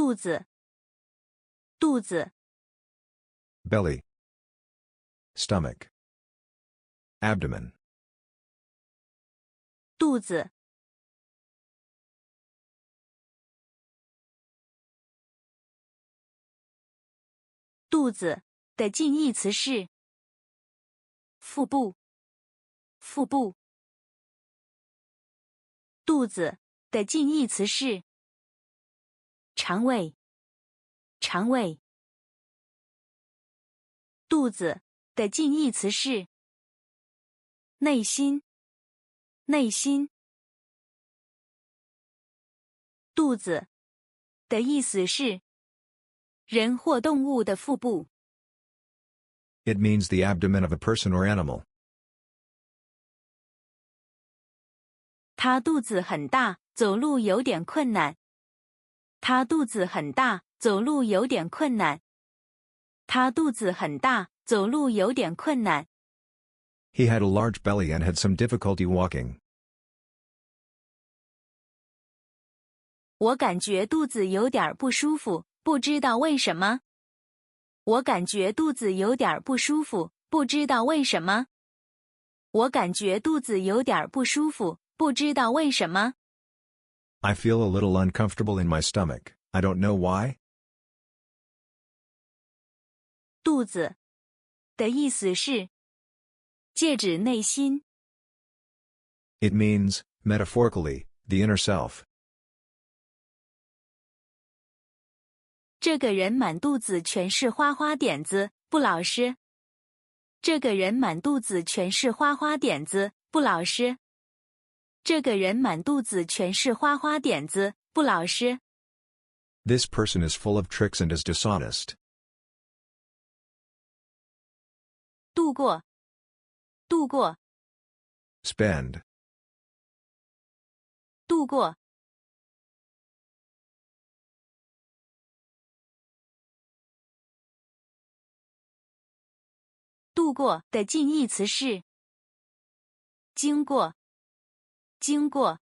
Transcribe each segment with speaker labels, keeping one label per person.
Speaker 1: 肚子，肚子。
Speaker 2: belly, stomach, abdomen,
Speaker 1: 肚子，肚子的近义词是腹部，腹部。肚子的近义詞是腸胃，腸胃。肚子的近義詞是內心，內心。肚子的意思是人或動物的腹部。
Speaker 2: It means the abdomen of a person or animal.
Speaker 1: 他肚子很大，走路有點困難。他肚子很大，走路有點困難。他肚子很大，走路有點困難。
Speaker 2: He had a large belly and had some difficulty walking.
Speaker 1: 我感覺肚子有點不舒服，不知道為什麼。我感覺肚子有點不舒服，不知道為什麼。我感覺肚子有點不舒服，不知道為什麼。
Speaker 2: I feel a little uncomfortable in my stomach. I don't know why.
Speaker 1: 肚子的意思是借指內心。
Speaker 2: It means, metaphorically, the inner self.
Speaker 1: 這個人滿肚子全是花花點子，不老實。這個人滿肚子全是花花點子，不老實。這個人滿肚子全是花花點子，不老實。
Speaker 2: This person is full of tricks and is dishonest.
Speaker 1: 度過，度過。
Speaker 2: Spend.
Speaker 1: 度過。度過的近義詞是經過，經過。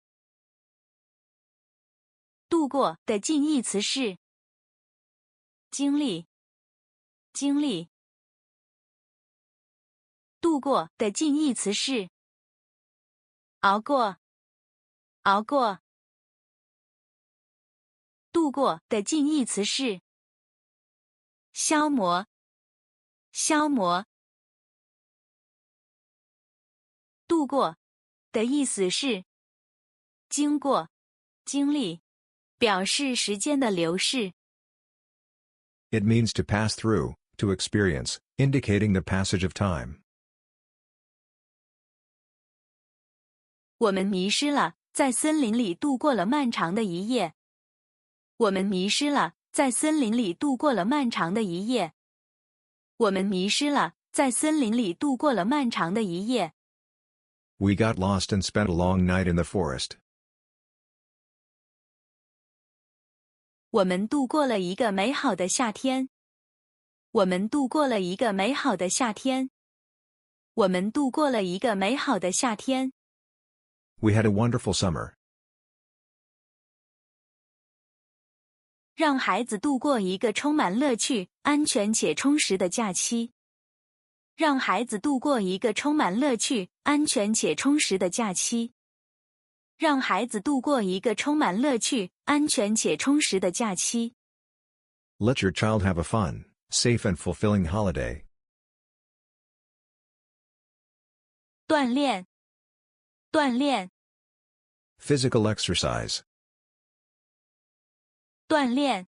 Speaker 1: 度過的近義詞是經歷，經歷。度過的近義詞是熬過，熬過。度過的近義詞是消磨，消磨。度過的意思是經過、經歷，表示時間的流逝。
Speaker 2: It means to pass through, to experience, indicating the passage of time.
Speaker 1: 我們迷失了，在森林裡度過了漫長的一夜。我們迷失了，在森林裡度過了漫長的一夜。我們迷失了，在森林裡度過了漫長的一夜。
Speaker 2: We got lost and spent a long night in the forest.
Speaker 1: 我們度過了一個美好的夏天。我們度過了一個美好的夏天。我們度過了一個美好的夏天。
Speaker 2: We had a wonderful summer.
Speaker 1: 讓孩子度過一個充滿樂趣、安全且充實的假期。讓孩子度過一個充滿樂趣、安全且充實的假期。讓孩子度過一個充滿樂趣、安全且充實的假期。
Speaker 2: Let your child have a fun, safe and fulfilling holiday.
Speaker 1: 鍛鍊，鍛鍊。
Speaker 2: Physical exercise.
Speaker 1: 鍛鍊。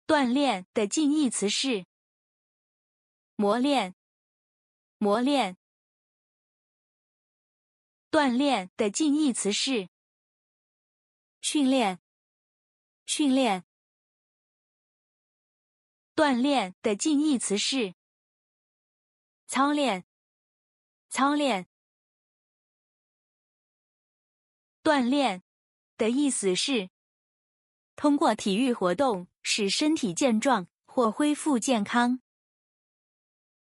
Speaker 1: 鍛鍊的近義詞是磨練，磨練。鍛鍊的近義詞是訓練，訓練。鍛鍊的近義詞是操練，操練。鍛鍊的意思是通過體育活動使身體健壯或恢復健康。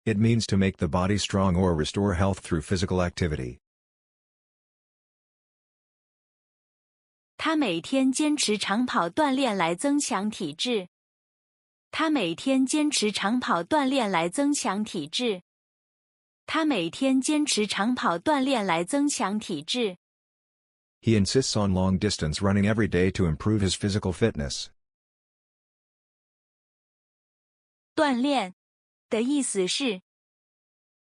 Speaker 2: It means to make the body strong or restore health through physical activity.
Speaker 1: 他每天坚持长跑锻炼来增强体质。他每天坚持长跑锻炼来增强体质。他每天坚持长跑锻炼来增强体质。
Speaker 2: He insists on long-distance running every day to improve his physical fitness.
Speaker 1: 锻炼的意思是，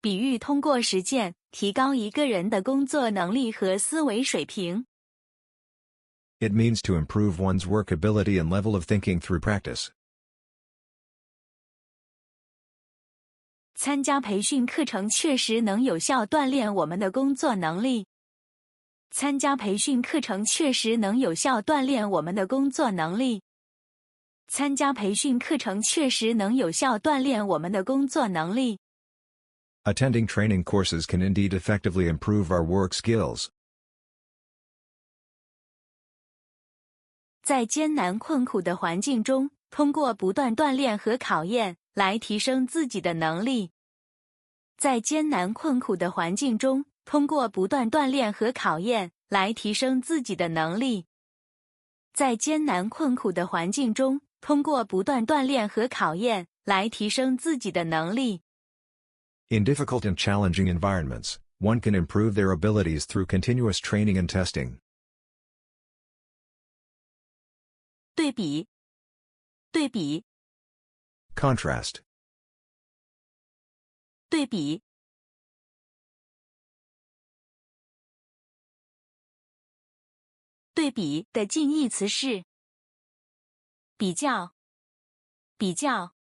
Speaker 1: 比喻通过實踐提高一個人的工作能力和思維水平。
Speaker 2: It means to improve one's work ability and level of thinking through practice.
Speaker 1: 參加培訓課程確實能有效鍛鍊我們的工作能力。參加培訓課程確實能有效鍛鍊我們的工作能力。參加培訓課程確實能有效鍛鍊我們的工作能力。
Speaker 2: Attending training courses can indeed effectively improve our work skills.
Speaker 1: 在艱難困苦的環境中，通過不斷鍛鍊和考驗來提升自己的能力。在艱難困苦的環境中，通過不斷鍛鍊和考驗來提升自己的能力。在艱難困苦的環境中，通過不斷鍛鍊和考驗來提升自己的能力。
Speaker 2: In difficult and challenging environments, one can improve their abilities through continuous training and testing.
Speaker 1: 對比，對比。
Speaker 2: Contrast.
Speaker 1: 對比。對比的近義詞是比較，比較。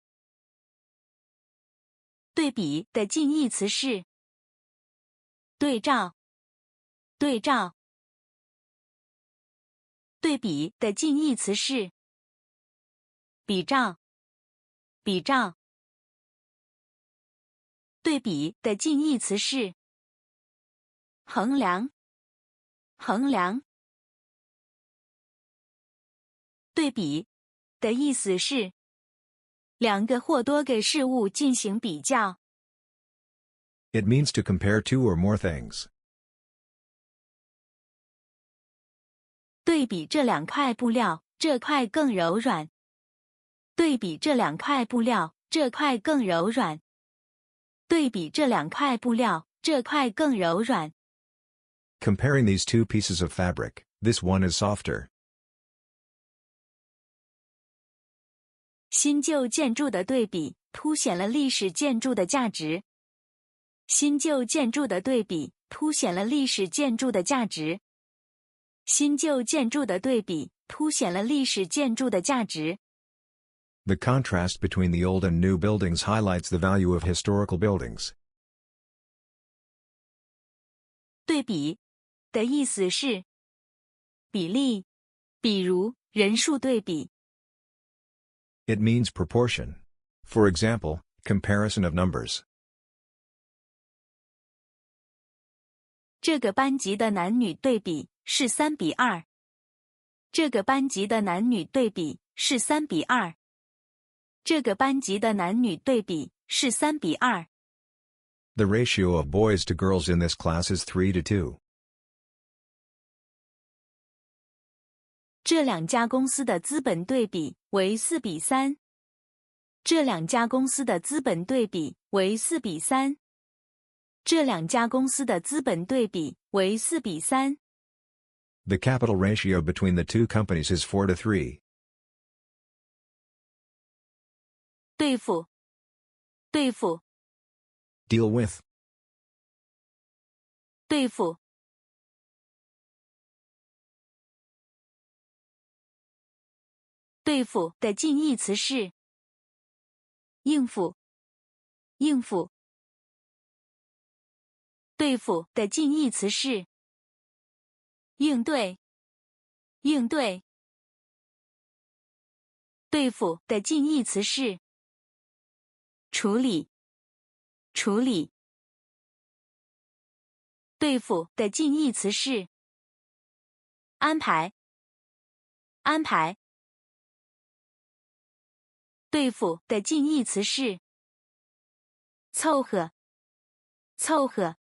Speaker 1: 對比的近義詞是對照，對照。對比的近義詞是比照，比照。對比的近義詞是衡量，衡量。對比的意思是兩個或多個事物進行比較。
Speaker 2: It means to compare two or more things.
Speaker 1: 對比這兩塊布料，這塊更柔軟。對比這兩塊布料，這塊更柔軟。對比這兩塊布料，這塊更柔軟。
Speaker 2: Comparing these two pieces of fabric, this one is softer.
Speaker 1: 新舊建築的對比凸顯了歷史建築的價值。新舊建築的對比凸顯了歷史建築的價值。新舊建築的對比凸顯了歷史建築的價值。
Speaker 2: The contrast between the old and new buildings highlights the value of historical buildings.
Speaker 1: 對比的意思是比例，比如人數對比。
Speaker 2: It means proportion. For example, comparison of numbers.
Speaker 1: 這個班級的男女對比是3:2。這個班級的男女對比是3:2。這個班級的男女對比是3:2。
Speaker 2: The ratio of boys to girls in this class is 3:2.
Speaker 1: 這兩家公司的資本對比為4:3。這兩家公司的資本對比為4:3。這兩家公司的資本對比為4:3。
Speaker 2: The capital ratio between the two companies is 4:3.
Speaker 1: 對付，對付。
Speaker 2: Deal with.
Speaker 1: 對付。對付的近義詞是應付，應付。對付的近義詞是應對，應對。對付的近義詞是處理，處理。對付的近義詞是安排，安排。對付的近義詞是湊合，湊合。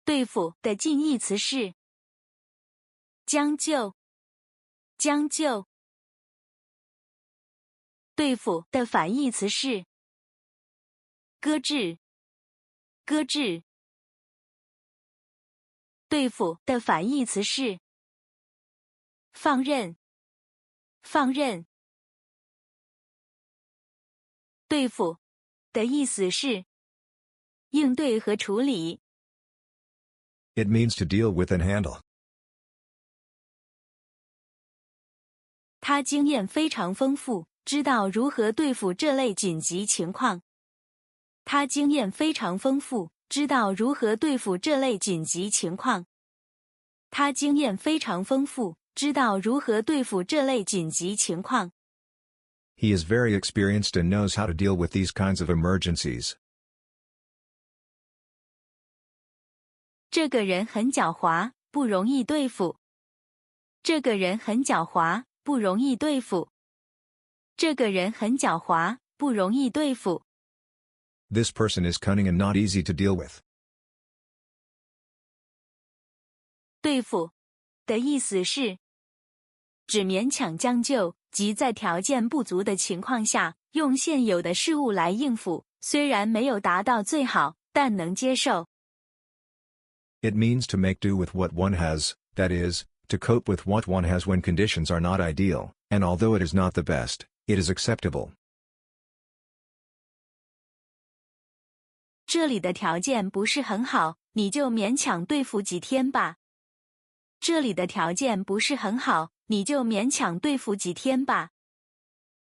Speaker 1: 对付的近义詞是將就，將就。對付的反義詞是擱置，擱置。對付的反義詞是放任，放任。對付的意思是應對和處理。
Speaker 2: It means to deal with and handle.
Speaker 1: 他經驗非常豐富，知道如何對付這類緊急情況。他經驗非常豐富，知道如何對付這類緊急情況。他經驗非常豐富，知道如何對付這類緊急情況。
Speaker 2: He is very experienced and knows how to deal with these kinds of emergencies.
Speaker 1: 這個人很狡猾，不容易對付。這個人很狡猾，不容易對付。這個人很狡猾，不容易對付。
Speaker 2: This person is cunning and not easy to deal with.
Speaker 1: 對付的意思是指勉強將就，即在條件不足的情況下，用現有的事物來應付，雖然沒有達到最好，但能接受。
Speaker 2: It means to make do with what one has, that is, to cope with what one has when conditions are not ideal, and although it is not the best, it is acceptable.
Speaker 1: 這裡的條件不是很好，你就勉強對付幾天吧。這裡的條件不是很好，你就勉強對付幾天吧。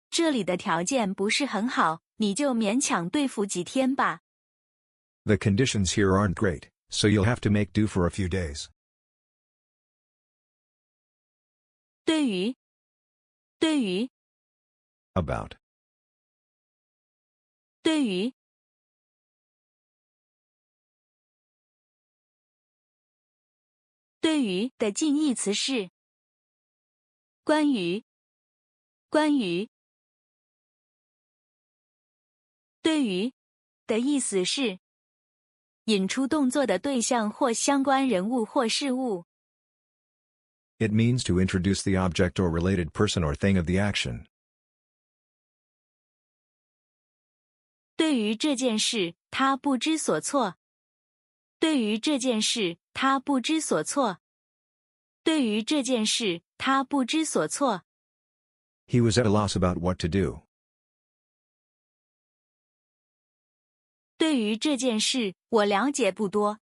Speaker 1: 這裡的條件不是很好，你就勉強對付幾天吧。
Speaker 2: The conditions here aren't great, so you'll have to make do for a few days.
Speaker 1: 對於，對於。
Speaker 2: About.
Speaker 1: 對於。對於的近義詞是關於，關於。對於的意思是引出動作的對象或相關人物或事物。
Speaker 2: It means to introduce the object or related person or thing of the action.
Speaker 1: 對於這件事，他不知所措。對於這件事，他不知所措。對於這件事，他不知所措。
Speaker 2: He was at a loss about what to do.
Speaker 1: 對於這件事，我了解不多。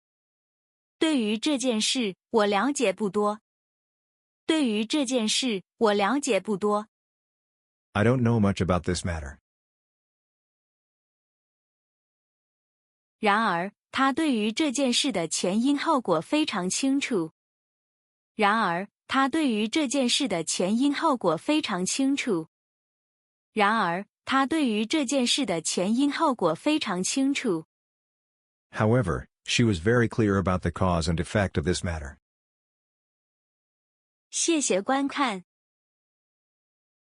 Speaker 1: 對於這件事，我了解不多。對於這件事，我了解不多。
Speaker 2: I don't know much about this matter.
Speaker 1: 然而，他對於這件事的前因後果非常清楚。然而，他對於這件事的前因後果非常清楚。然而，他對於這件事的前因後果非常清楚。
Speaker 2: However, she was very clear about the cause and effect of this matter.
Speaker 1: 謝謝觀看。